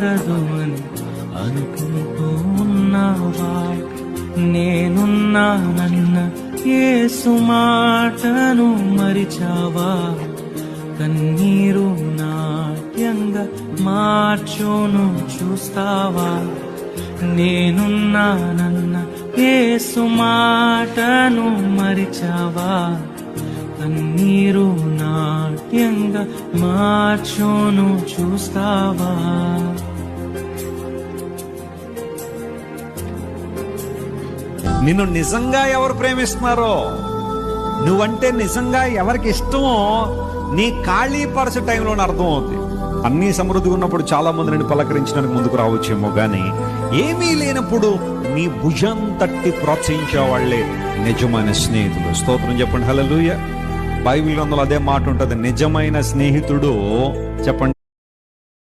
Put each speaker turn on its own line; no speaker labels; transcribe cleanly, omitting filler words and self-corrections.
మారదు అని అనుకుంటూ ఉన్నావా? నేనున్నానన్న యేసు మాటను మరిచావా? కన్నీరు నాట్యంగా మార్చును చూస్తావా? నేనున్నానన్న యేసు మాటను మరిచావా? కన్నీరు నాట్యంగా మార్చును చూస్తావా?
నిన్ను నిజంగా ఎవరు ప్రేమిస్తున్నారో, నువ్వంటే నిజంగా ఎవరికి ఇష్టమో నీ ఖాళీ పరచ టైంలోనే అర్థం అవుతుంది. అన్నీ సమృద్ధిగా ఉన్నప్పుడు చాలా మంది నేను పలకరించడానికి ముందుకు రావచ్చేమో, కానీ ఏమీ లేనప్పుడు నీ భుజం తట్టి ప్రోత్సహించే వాళ్ళే నిజమైన స్నేహితులు. స్తోత్రం చెప్పండి, హల్లెలూయా. బైబిల్ గ్రంథంలో అదే మాట ఉంటుంది, నిజమైన స్నేహితుడు చెప్పండి